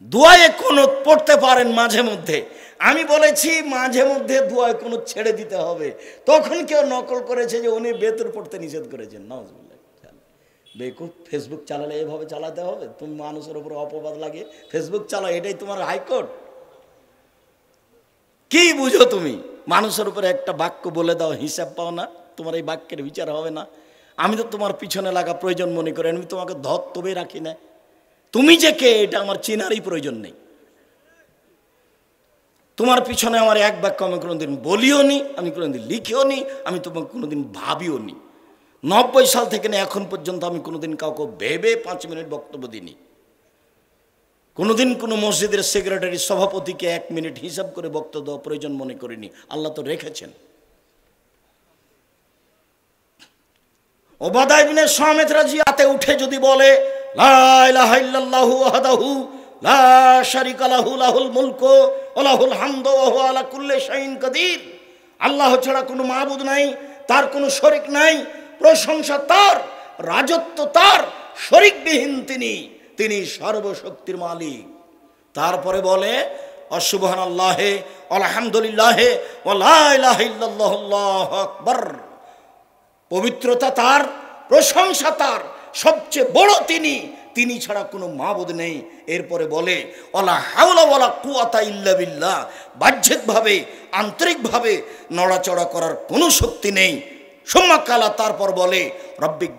দোয়ায়ে কুনুত পড়তে পারেন মাঝে মধ্যে। আমি বলেছি মাঝে মধ্যে দোয়ায়ে কুনুত ছেড়ে দিতে হবে। তখন কেউ নকল করেছে যে উনি বেতুর পড়তে নিষেধ করেছেন। নাউজুবিল্লাহ। বেকুব, ফেসবুক চালালে এভাবে চালাতে হবে? তুমি মানুষের উপর অপবাদ লাগিয়ে ফেসবুক চালাও, এটাই তোমার হাইকোর্ট? কি বুঝো তুমি? মানুষের উপরে একটা বাক্য বলে দাও, হিসাব পাও না, তোমার এই বাক্যের বিচার হবে না? আমি তো তোমার পিছনে লাগা প্রয়োজন মনে করি, আমি তোমাকে ধর্তবে রাখি না। তুমি যে কে এটা আমার চেনারই প্রয়োজন নেই। তোমার পিছনে আমার এক বাক্য আমি কোনোদিন বলিও নি, আমি কোনোদিন লিখিও নি, আমি তোমাকে কোনোদিন ভাবিও নি। 90 সাল থেকে না এখন পর্যন্ত আমি কোনোদিন কাউকে ভেবে 5 মিনিট বক্তব্য দিইনি। কোনোদিন কোনো মসজিদের সেক্রেটারি সভাপতিকে 1 মিনিট হিসাব করে বক্তব্য দেওয়া প্রয়োজন মনে করিনি। আল্লাহ তো রেখেছেন। ওবাদা ইবনে সামিত রাদিয়াতে উঠে যদি বলে লা ইলাহা ইল্লাল্লাহু ওয়াহদাহু লা শারীকা লাহু লাহুল মুলকু ওয়া লাহুল হামদু ওয়া হুয়া আলা কুল্লি শাইইন কাদির, আল্লাহ ছাড়া কোনো মাবুদ নাই, তার কোনো শরীক নাই, প্রশংসা তার, রাজত্ব তার, শরীকবিহীন তিনি সর্বশক্তির মালিক। তারপরে বলে সুবহানাল্লাহি আলহামদুলিল্লাহি ওয়া লা ইলাহা ইল্লাল্লাহু আল্লাহু আকবার, পবিত্রতা তার, প্রশংসা তার, সবচেয়ে বড় তিনি ছাড়া কোনো মাবুদ নেই। এরপরে বলে ওয়ালা হাওলা ওয়ালা কুওয়াতা ইল্লা বিল্লাহ, বাহ্যিকভাবে আন্তরিকভাবে নড়াচড়া করার কোনো শক্তি নেই। সুম্মা কালা, তারপর বলে রব্বিক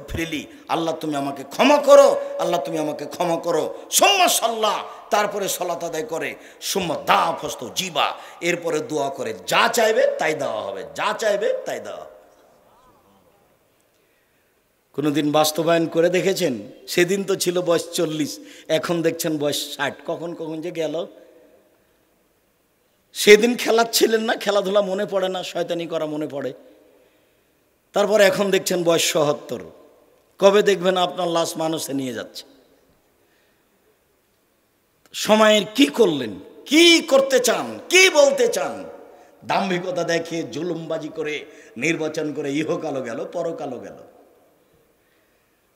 ফিরিলি, আল্লাহ তুমি আমাকে ক্ষমা করো, আল্লাহ তুমি আমাকে ক্ষমা করো। সুম্মা সাল্লাহ, তারপরে সালাত আদায় করে। সুম্মা দা ফস্ত জিবা, এরপরে দোয়া করে যা চাইবে তাই দেওয়া হবে, যা চাইবে তাই দেওয়া। কোনোদিন বাস্তবায়ন করে দেখেছেন? সেদিন তো ছিল বয়স 40, এখন দেখছেন বয়স 60। কখন যে গেল। সেদিন খেলাচ্ছিলেন না, খেলাধুলা মনে পড়ে না, শয়তানি করা মনে পড়ে। তারপর এখন দেখছেন বয়স 77। কবে দেখবেন আপনার লাশ মানুষে নিয়ে যাচ্ছে? সময়ের কি করলেন? কি করতে চান? কি বলতে চান? দাম্ভিকতা দেখে, জুলুমবাজি করে নির্বাচন করে ইহকালও গেল, পরকালও গেল।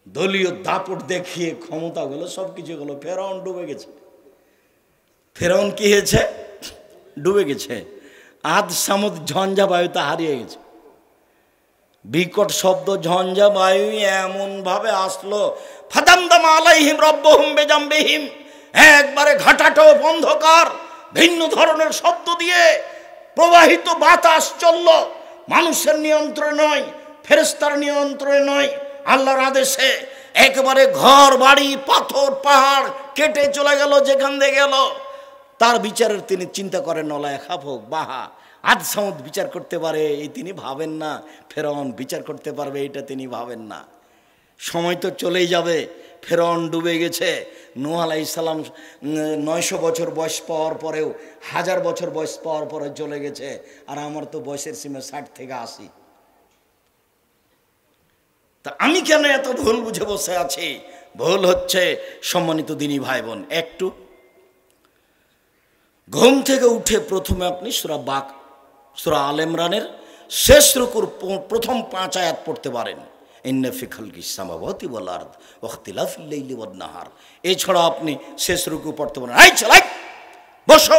দলীয় দাপট দেখিয়ে ক্ষমতা গেল, সব কিছু গেল। ফেরাউন ডুবে গেছে। ফেরাউন কি হয়েছে? ডুবে গেছে। আদ সামুদ ঝঞ্ঝা বায়ুতে হারিয়ে গেছে। বিকট শব্দ ঝঞ্ঝা বায়ু এমন ভাবে আসলো, ফাদামদাম আলাইহিম রব্বুহুম বিজামবিহিম, একবারে ঘাটাটো অন্ধকার, ভিন্ন ধরনের শব্দ দিয়ে প্রবাহিত বাতাস চলল। মানুষের নিয়ন্ত্রণে নয়, ফেরেশতার নিয়ন্ত্রণে নয়, আল্লাহর আদেশে একেবারে ঘর বাড়ি পাথর পাহাড় কেটে চলে গেল। যেখান দিয়ে গেল তার বিচারের তিনি চিন্তা করেন নলায় খাপ হোক বাহা। আদ সামুদ বিচার করতে পারে এই তিনি ভাবেন না, ফেরাউন বিচার করতে পারবে এটা তিনি ভাবেন না। সময় তো চলেই যাবে, ফেরাউন ডুবে গেছে। নূহ আলাইহিস সালাম 900 বছর বয়স পাওয়ার পরেও, 1000 বছর বয়স পাওয়ার পরে চলে গেছে। আর আমার তো বয়সের সীমা 60 থেকে 80। তা আমি কেন এত ভুল বুঝে বসে আছি? ভুল হচ্ছে সম্মানিত দিনী ভাই বোন, একটু ঘুম থেকে উঠে প্রথমে আপনি সূরা আল ইমরানের শেষ রুকুর প্রথম 5 আয়াত পড়তে পারেন। ইন্না ফি খালকিস সামাওয়াতি ওয়াল আরদ ওয়া ইখতিলাফিল লাইলি ওয়ান নাহার। এছাড়া আপনি শেষ রুকু পড়তে পারেন। এই চালাই বসো।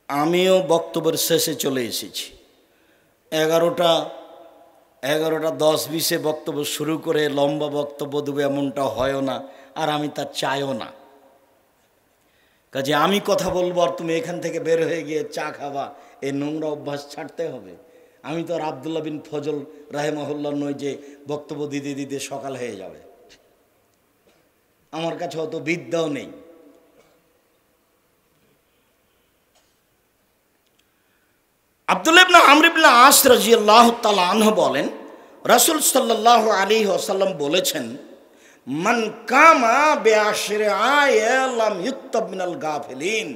আমিও বক্তব্যের শেষে চলে এসেছি। 11:10-20 বক্তব্য শুরু করে লম্বা বক্তব্য দেবো এমনটা হয়ও না, আর আমি তা চাইও না। কাজে আমি কথা বলবো আর তুমি এখান থেকে বের হয়ে গিয়ে চা খাবা, এই নোংরা অভ্যাস ছাড়তে হবে। আমি তো আর আব্দুল্লাহ বিন ফজল রাহিমাহুল্লাহ নই যে বক্তব্য দিতে দিতে সকাল হয়ে যাবে। আমার কাছে অত বিদ্যাও নেই। আব্দুল্লাহ ইবনে আমর ইবনে আস রাদিয়াল্লাহু তাআলা আনহু বলেন, রাসূল সাল্লাল্লাহু আলাইহি ওয়াসাল্লাম বলেছেন, মান কামা বিআশরি আয়াত লাম ইউক্তাব মিনাল গাফিলিন।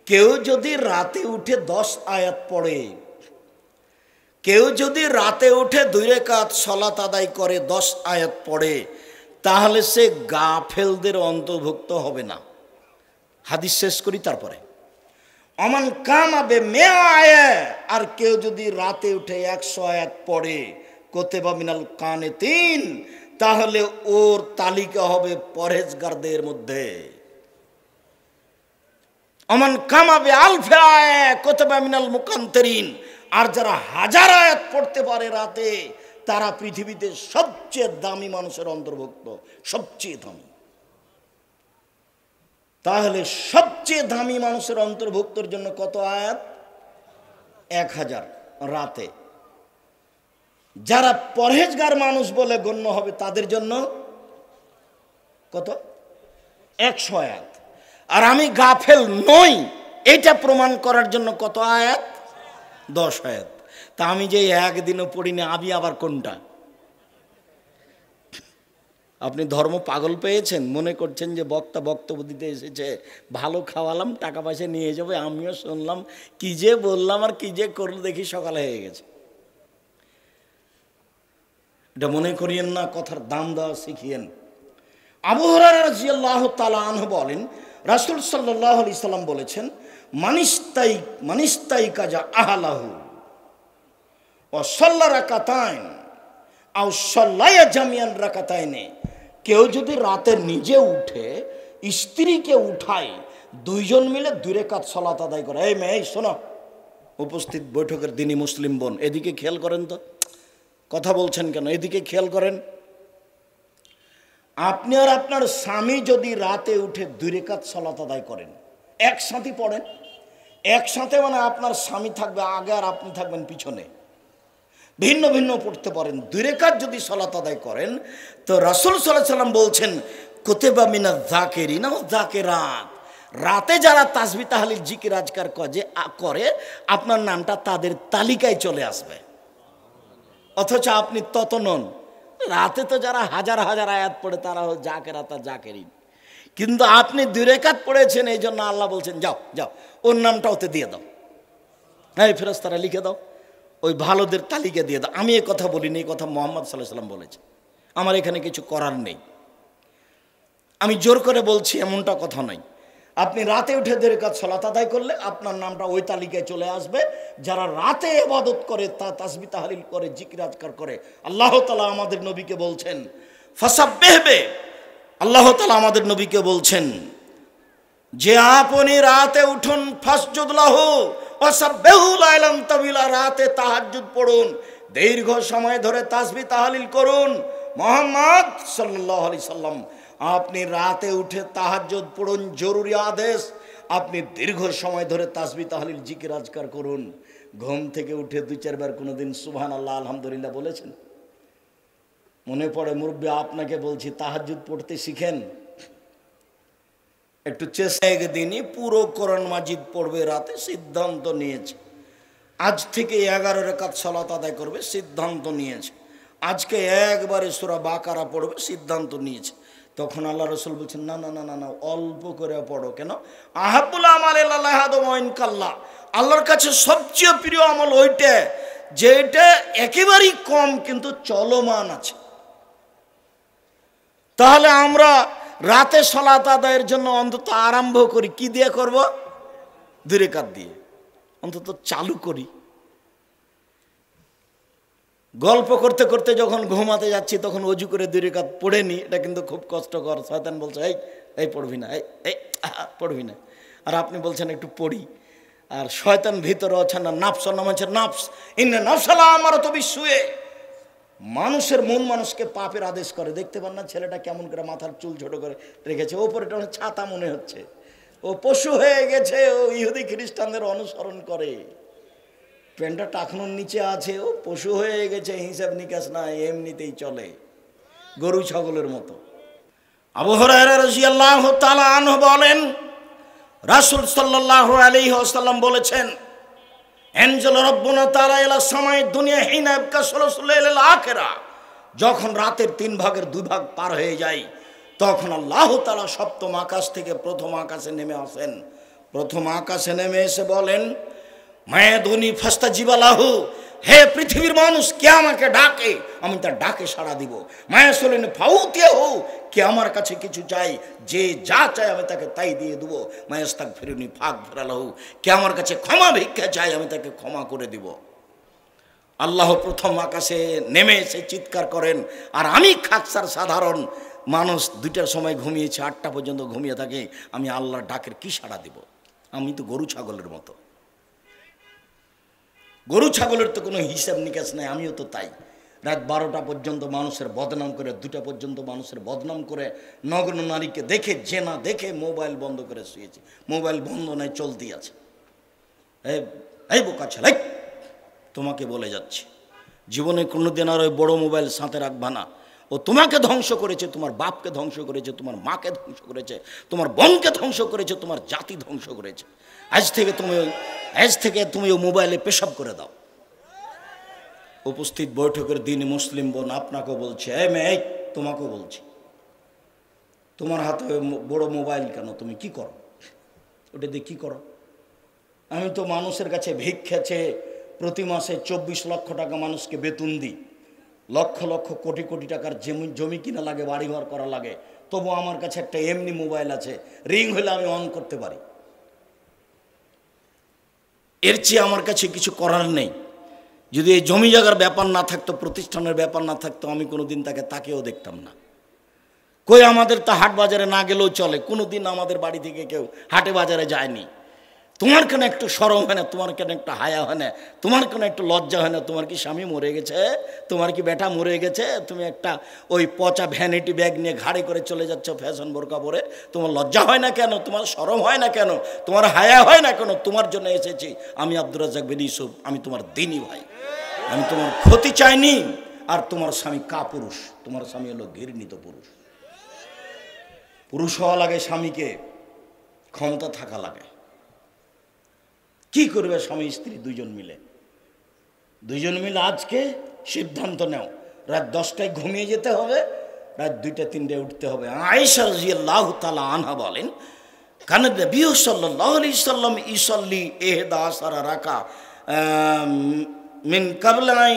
কেউ যদি রাতে উঠে 10 আয়াত পড়ে, কেউ যদি রাতে উঠে 2 রাকাত সালাত আদায় করে 10 আয়াত পড়ে, তাহলে সে গাফেলদের অন্তর্ভুক্ত হবে না। হাদিস শেষ করি তারপরে। অমান কামাবে মেয়া আয়াত, আর কেউ যদি রাতে উঠে 100 আয়াত পড়ে, কোতেবা মিনাল কানেতিন, তাহলে ওর তালিকা হবে পরহেজগারদের মধ্যে। অমান কামাবে আলফে আয়াত কুতুবা মিনাল মুকান্তিরিন, আর যারা হাজার আয়াত পড়তে পারে রাতে তারা পৃথিবীতে সবচেয়ে দামি মানুষের অন্তর্ভুক্ত, সবচেয়ে দামি। তাহলে সবচেয়ে দামি মানুষের অন্তর্ভুক্তর জন্য কত আয়াত? 1000 রাতে। যারা পরহেজগার মানুষ বলে গণ্য হবে তাদের জন্য কত? 100 আয়াত। আর আমি গাফেল নই এটা প্রমাণ করার জন্য কত আয়াত? 10 আয়াত। তা আমি যে একদিনও পড়িনি, আমি আবার কোনটা? আপনি ধর্ম পাগল পেয়েছেন, মনে করছেন যে বক্তা বক্তব্য দিতে এসেছে, ভালো খাওয়ালাম, টাকা পয়সা নিয়ে যাবে, আমিও শুনলাম, কি যে বললাম আর কি যে করলো, দেখি সকালে হয়ে গেছে। এটা মনে করিয়েন না, কথার দাম দেওয়া শিখিয়েন। আবু হুরায়রা রাদিয়াল্লাহু তাআলা আনহু বলেন, রাসূল সাল্লাল্লাহু আলাইহি সাল্লাম বলেছেন, মানিস্তাই কাজা আহলাহু ওয়া সাল্লা রাকাতাইন আও সাল্লায়া জামিয়ান রাকাতাইনে, কেউ যদি রাতে নিজে উঠে স্ত্রীকে উঠায়, দুইজন মিলে 2 রাকাত সালাত আদায় করে। এই মেয়ে শোনো, উপস্থিত বৈঠকের দিনই মুসলিম বোন, এদিকে খেয়াল করেন তো, কথা বলছেন কেন? এদিকে খেয়াল করেন। আপনি আর আপনার স্বামী যদি রাতে উঠে 2 রাকাত সালাত আদায় করেন, একসাথে পড়েন, একসাথে মানে আপনার স্বামী থাকবে আগে আর আপনি থাকবেন পিছনে, ভিন্ন ভিন্ন পড়তে পারেন। 2 রাকাত যদি সালাত আদায় করেন তো রাসূল সাল্লাল্লাহু আলাইহি সাল্লাম বলছেন, কুতিবা মিনাজ যাকিরিনা ওয়াজ যাকিরাত, রাতে যারা তাসবিহ তাহলিল জিকির আজকার করে আপনার নামটা তাদের তালিকায় চলে আসবে। অথচ আপনি তত নন। রাতে তো যারা হাজার হাজার আয়াত পড়ে তারা জাকেরাত আর জাকেরিন, কিন্তু আপনি 2 রাকাত পড়েছেন, এই জন্য আল্লাহ বলছেন যাও যাও ওর নামটা ওতে দিয়ে দাও, হ্যাঁ ফেরেশতারা লিখে দাও, ওই ভালোদের তালিকা দিয়ে দাও। আমি এই কথা বলিনি, এই কথা মুহাম্মদ সাল্লাল্লাহু আলাইহি সাল্লাম বলেছে। আমার এখানে কিছু করার নেই, আমি জোর করে বলছি এমনটা কথা নয়। আপনি রাতে উঠে 2 রাকাত সালাত আদায় করলে আপনার নামটা ওই তালিকায় চলে আসবে যারা রাতে ইবাদত করে, তাসবিহ তাহলিল করে, জিকির আজকার করে। আল্লাহ তাআলা আমাদের নবীকে বলছেন ফাসাব্বিহবে, আল্লাহ তাআলা আমাদের নবীকে বলছেন যে আপনি রাতে উঠুন, ফাসজুদ লাহু ওয়াসাব্বিহু লাইলান তাওয়িলা, রাতে তাহাজ্জুদ পড়ুন, দীর্ঘ সময় ধরে তাসবিহ তাহলিল করুন। মুহাম্মদ সাল্লাল্লাহু আলাইহি সাল্লাম, আপনি রাতে উঠে তাহাজ্জুদ পড়ুন, জরুরি আদেশ। আপনি দীর্ঘ সময় ধরে তাসবিহ তাহলিল জিকির আজকার করুন। ঘুম থেকে উঠে 2-4 বার কোনোদিন সুবহানাল্লাহ আলহামদুলিল্লাহ বলেছেন? মনে পড়ে মুরব্বী, আপনাকে বলছি তাহাজ্জুদ পড়তে শিখেন, একটু চেষ্টা। একদিনই পুরো কোরআন মাজিদ পড়বে রাতে, সিদ্ধান্ত নিয়েছে। আজ থেকে 11 রাকাত সালাত আদায় করবে, সিদ্ধান্ত নিয়েছে। আজকে একবারে সূরা বাকারা পড়বে, সিদ্ধান্ত নিয়েছে। তখন আল্লাহ রাসূল বলছেন না না না না না, অল্প করে পড়ো। কেন? আহাব্বুল আমালি ইলাল্লাহি আদওয়াইন কাল্লা, আল্লাহর কাছে সবচেয়ে প্রিয় আমল ওইটা যেটা একেবারেই কম কিন্তু চলমান আছে। তাহলে আমরা রাতে সালাত আদায়ের জন্য অন্তত আরম্ভ করি কি দিয়ে করব? 2 রাকাত দিয়ে অন্তত চালু করি। গল্প করতে করতে যখন ঘুমাতে যাচ্ছি তখন অজু করে 2 রাকাত পড়ে নি, এটা কিন্তু খুব কষ্টকর। শয়তান বলছে এই পড়বি না, এই পড়বি না, আর আপনি বলছেন একটু পড়ি। আর শয়তান ভিতরে আছে না, নাফস নামাছে, নাফস ইন্না নাফসালা আমারাতু বিসসুয়ে, মানুষের মন মানুষকে পাপের আদেশ করে। দেখতে পান না ছেলেটা কেমন করে মাথার চুল ছোট করে রেখেছে, ওপরে এটা ছাতা মনে হচ্ছে, ও পশু হয়ে গেছে, ও ইহুদি খ্রিস্টানদের অনুসরণ করে। প্যান্টটা টাকনুর নিচে আছে, ও পশু হয়ে গেছে, হিসাব নিকাশ না, এমনিতেই চলে গরু ছাগলের মতো। আবু হুরায়রা রাদিয়াল্লাহু তাআলা আনহু বলেন, রাসূল সাল্লাল্লাহু আলাইহি ওয়াসাল্লাম বলেছেন, এনজেল রব্বুনা তাআলা ইলা সামাই দুনিয়া হিনা ইবকা সুলুসুল লাইলিল আখিরা, যখন রাতের 3 ভাগের 2 ভাগ পার হয়ে যায় তখন আল্লাহ তাআলা সপ্তম আকাশ থেকে প্রথম আকাশে নেমে আসেন। প্রথম আকাশে নেমে এসে বলেন, মায়াদুনি ফাস্তাজিবা লাহু, হে পৃথিবীর মানুষ কে আমাকে ডাকে আমি তার ডাকে সাড়া দিব। মায়াসুলিন ফাউতিয়াহু, কে আমার কাছে কিছু চাই, যে যা চাই আমি তাকে তাই দিয়ে দেবো। মায়াস্তাগফিরুনি ফাগফির লাহু, কে আমার কাছে ক্ষমা ভিক্ষা চাই আমি তাকে ক্ষমা করে দিব। আল্লাহ প্রথম আকাশে নেমে এসে চিৎকার করেন, আর আমি খাকসার সাধারণ মানুষ 2টার সময় ঘুমিয়েছি, 8টা পর্যন্ত ঘুমিয়ে থাকে, আমি আল্লাহর ডাকের কি সাড়া দিব? আমি তো গরু ছাগলের মতো। গরু ছাগলের তো কোনো হিসাব নিকাশ নাই, আমিও তো তাই। রাত 12টা পর্যন্ত মানুষের বদনাম করে, 2টা পর্যন্ত মানুষের বদনাম করে, নগ্ন নারীকে দেখে যে না দেখে মোবাইল বন্ধ করে শুয়েছি। মোবাইল বন্ধ নয়, চলতেই আছে। এই বোকা ছেলে, তোমাকে বলে যাচ্ছি, জীবনে কোনোদিন আর ওই বড় মোবাইল সাথে রাখবা না। ও তোমাকে ধ্বংস করেছে, তোমার বাপকে ধ্বংস করেছে, তোমার মাকে ধ্বংস করেছে, তোমার বোনকে ধ্বংস করেছে, তোমার জাতি ধ্বংস করেছে। আজ থেকে তুমি ও মোবাইলে পেশাব করে দাও। উপস্থিত বৈঠকের দিন মুসলিম বোন আপনাকেও বলছে, এই মেয়ে, তোমাকেও বলছি, তোমার হাতে বড় মোবাইল কেন? তুমি কি করো? ওটা দিয়ে কি করো? আমি তো মানুষের কাছে ভিক্ষাছে প্রতি মাসে 24 লক্ষ টাকা মানুষকে বেতন দিই, লক্ষ লক্ষ কোটি কোটি টাকার জমি কিনা লাগে, বাড়িঘর করা লাগে, তবু আমার কাছে একটা এমনি মোবাইল আছে, রিং হলে আমি অন করতে পারি। এর চেয়ে আমার কাছে কিছু করার নেই। যদি এই জমি জায়গার ব্যাপার না থাকতো, প্রতিষ্ঠানের ব্যাপার না থাকতো, আমি কোনোদিন তাকেও দেখতাম না। কই আমাদের তো হাট বাজারে না গেলেও চলে, কোনোদিন আমাদের বাড়ি থেকে কেউ হাটে বাজারে যায়নি। তোমার কেন একটু শরম হয় না? তোমার কেন একটু হায়া হয় না? তোমার কেন একটু লজ্জা হয় না? তোমার কি স্বামী মরে গেছে? তোমার কি বেটা মরে গেছে? তুমি একটা ওই পচা ভ্যানিটি ব্যাগ নিয়ে ঘাড়ে করে চলে যাচ্ছ ফ্যাশন বোরকা পরে, তোমার লজ্জা হয় না কেন? তোমার শরম হয় না কেন? তোমার হায়া হয় না কেন? তোমার জন্য এসেছি আমি, আব্দুর রাজ্জাক বিন ইউসুফ, আমি তোমার দিনী ভাই, আমি তোমার ক্ষতি চাইনি। আর তোমার স্বামী কাপুরুষ, তোমার স্বামী হলো ঘৃণিত পুরুষ। পুরুষ হওয়া লাগে, স্বামীকে ক্ষমতা থাকা লাগে। কি করবে স্বামী স্ত্রী দুইজন মিলে আজকে সিদ্ধান্ত নাও, রাত 10টায় ঘুমিয়ে যেতে হবে, রাত 2টা 3টায় উঠতে হবে। আয়েশা রাদিয়াল্লাহু তাআলা আনহা বলেন, কানা নবী সাল্লাল্লাহু আলাইহি সাল্লাম ইসাল্লি 11 রাকা মিন কাবলাই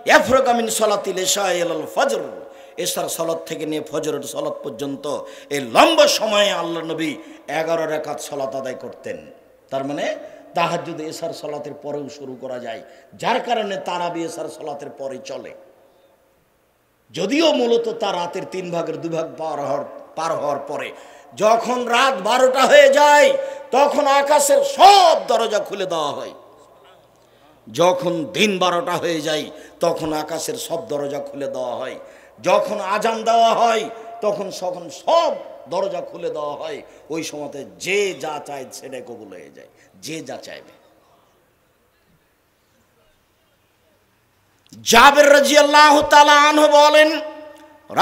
ইয়াফরাকা মিন সালাতিল ইশা ইলাল ফজর। এশার সালাত থেকে নিয়ে ফজরের সালাত পর্যন্ত এই লম্বা সময়ে আল্লাহ নবী 11 রাকাত সালাত আদায় করতেন। তার মানে তাহাজ্জুদ এশার সালাতের পরেও শুরু করা যায়, যার কারণে তারাবি এশার সালাতের পরে চলে। যদিও মূলত তা রাতের 3 ভাগের 2 ভাগ পার হওয়ার পরে, যখন রাত 12টা হয়ে যায় তখন আকাশের সব দরজা খুলে দেওয়া হয়। যখন দিন 12টা হয়ে যায় তখন আকাশের সব দরজা খুলে দেওয়া হয়। যখন আজান দেওয়া হয় তখন সব দরজা খুলে দেওয়া হয়। ওই সময়তে যে যা চায় সেটাই কবুল হয়ে যায়, যে যা চাইবে। জাবের রাদিয়াল্লাহু তাআলা আনহু বলেন,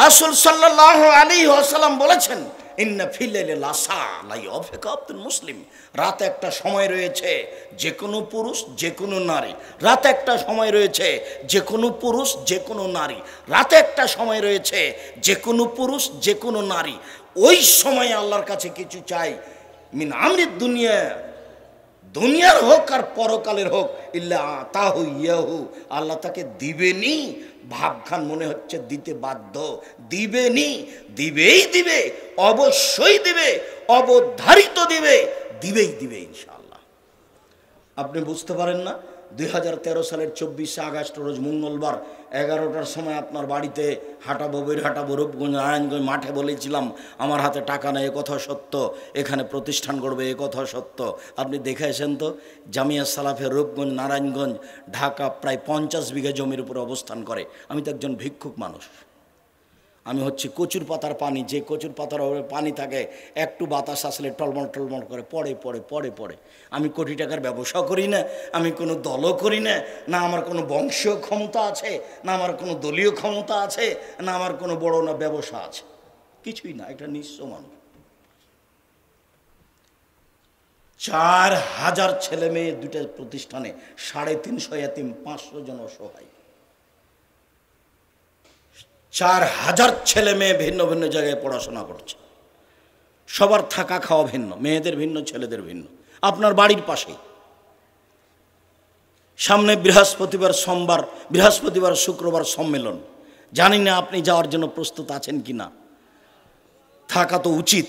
রাসূল সাল্লাল্লাহু আলাইহি ওয়াসাল্লাম বলেছেন, ইন্না ফিল লাইলি লাসা লা ইয়াফিকা আবদুল মুসলিম। রাতে একটা সময় রয়েছে যে কোনো পুরুষ যে কোনো নারী, রাতে একটা সময় রয়েছে যে কোনো পুরুষ যে কোনো নারী, রাতে একটা সময় রয়েছে যে কোনো পুরুষ যে কোনো নারী। ওই সময় আল্লাহর কাছে কিছু চাই, মিন আমরিদ দুনিয়ার হোক আর পরকালের হোক, ইল্লা আতাহু ইয়াহু, আল্লাহ তাকে দিবেনি। ভাবখান মনে হচ্ছে দিতে বাধ্য, দিবেনি, দিবে, অবশ্যই দিবে, অবধারিত দিবে ইনশাআল্লাহ। আপনি বুঝতে পারেন না, 2013 সালের 24শে আগস্ট রোজ মঙ্গলবার 11টার সময় আপনার বাড়িতে হাঁটাবো রূপগঞ্জ নারায়ণগঞ্জ মাঠে বলেছিলাম আমার হাতে টাকা নেই, কথা সত্য, এখানে প্রতিষ্ঠান গড়বে, এ কথা সত্য। আপনি দেখে আসেন তো, জামিয়া সালাফের রূপগঞ্জ নারায়ণগঞ্জ ঢাকা প্রায় 50 বিঘা জমির উপরে অবস্থান করে। আমি তো একজন ভিক্ষুক মানুষ, আমি হচ্ছে কচুর পাতার পানি, যে কচুর পাতার পানি থাকে একটু বাতাস আসলে টলমল করে পড়ে। আমি কোটি টাকার ব্যবসা করি না, আমি কোনো দলও করি না, না আমার কোনো বংশীয় ক্ষমতা আছে, না আমার কোনো দলীয় ক্ষমতা আছে, না আমার কোনো বড় না ব্যবসা আছে, কিছুই না, এটা নিঃস্ব মানুষ। 4000 ছেলে মেয়ে 2টা প্রতিষ্ঠানে, 350 এতিম, 500 জন অসহায়। 4000 ছেলে মেয়ে ভিন্ন ভিন্ন জায়গায় পড়াশোনা করছে, সবার থাকা খাওয়া ভিন্ন, মেয়েদের ভিন্ন ছেলেদের ভিন্ন। আপনার বাড়ির পাশে সামনে বৃহস্পতিবার শুক্রবার সম্মেলন, জানি না আপনি যাওয়ার জন্য প্রস্তুত আছেন কি না। থাকা তো উচিত।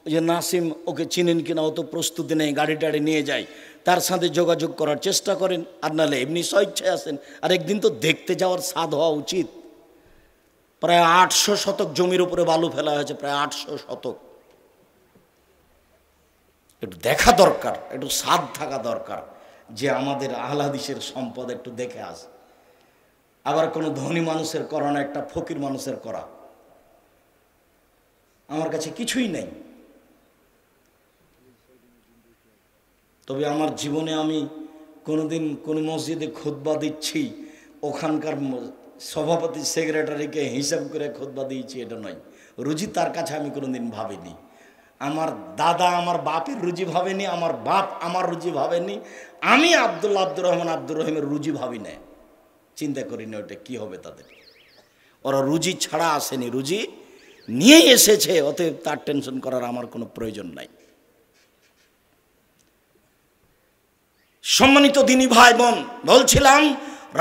ওই যে নাসিম, ওকে চিনেন কিনা, ও তো প্রস্তুতি নেই, গাড়ি টাড়ি নিয়ে যায়, তার সাথে যোগাযোগ করার চেষ্টা করেন, আর নাহলে এমনি স্বেচ্ছায় আসেন। আর একদিন তো দেখতে যাওয়ার স্বাদ হওয়া উচিত। প্রায় 800 শতক জমির উপরে বালু ফেলা হয়েছে, প্রায় 800 শতক। একটু দেখা দরকার, একটু স্বাদ থাকা দরকার যে আমাদের আহলে হাদিসের সম্পদ একটু দেখে আস। আবার কোনো ধনী মানুষের করা না, একটা ফকির মানুষের করা। আমার কাছে কিছুই নেই, তবে আমার জীবনে আমি কোনোদিন কোনো মসজিদে খুতবা দিচ্ছি, ওখানকার সভাপতি সেক্রেটারিকে হিসাব করে খুতবা দিয়েছি, এটা নয়। রুজি তার কাছে আমি কোনোদিন ভাবিনি। আমার দাদা আমার বাপের রুজি ভাবেনি, আমার বাপ আমার রুজি ভাবেনি, আমি আব্দুর রহিমের রুজি ভাবি না, চিন্তা করি না ওটা কী হবে তাদের। ওরা রুজি ছাড়া আসেনি, রুজি নিয়েই এসেছে, অতএব তার টেনশন করার আমার কোনো প্রয়োজন নাই। সম্মানিত দিনী ভাই বোন, বলছিলাম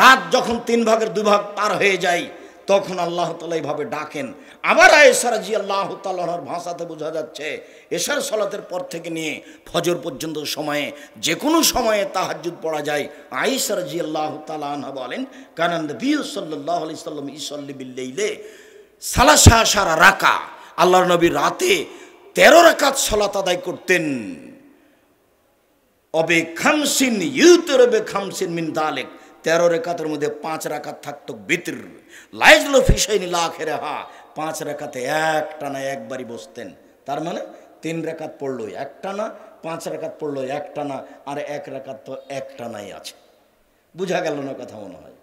রাত যখন 3 ভাগের 2 ভাগ পার হয়ে যায় তখন আল্লাহ তাআলা এইভাবে ডাকেন। আবার আয়েশা রাদিয়াল্লাহু তাআলার ভাষাতে বোঝা যাচ্ছে এশার সালাতের পর থেকে নিয়ে ফজর পর্যন্ত সময়ে যে কোনো সময়ে তাহাজ্জুদ পড়া যায়। আয়েশা রাদিয়াল্লাহু তাআলা আনহা বলেন, কানান নবী সাল্লাল্লাহু আলাইহি সাল্লাম ইসাল্লি বিল লাইলে সালাসা আশারা রাকা, আল্লাহর নবী রাতে 13 রাকাত সালাত আদায় করতেন। অবে খামসিন ইউতরবে খামসিন মিন দালিক, 13 রাকাতের মধ্যে 5 রাকাত থাকতো বিতর, লাইজলু ফি শাইনি লাখিরাহা, 5 রাকাতে একটানা একবারই বসতেন। তার মানে 3 রাকাত পড়লো একটানা, 5 রাকাত পড়লো একটানা, আর 1 রাকাত তো একটানাই আছে। বুঝা গেল না কথা? মনে হয়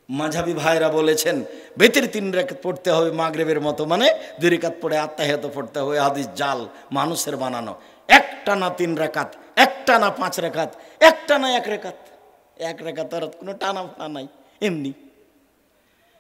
মাঝহাবি ভাইরা বলেছেন বেতের 3 রাকাত পড়তে হবে মাগরিবের মতো, মানে 2 রাকাত পড়ে আত্তাহিয়াত পড়তে হবে। হাদিস জাল, মানুষের বানানো। একটানা 3 রাকাত, একটানা 5 রাকাত, একটানা 1 রাকাত। 1 রাকাত আর কোনো টানা ফানা নাই, এমনি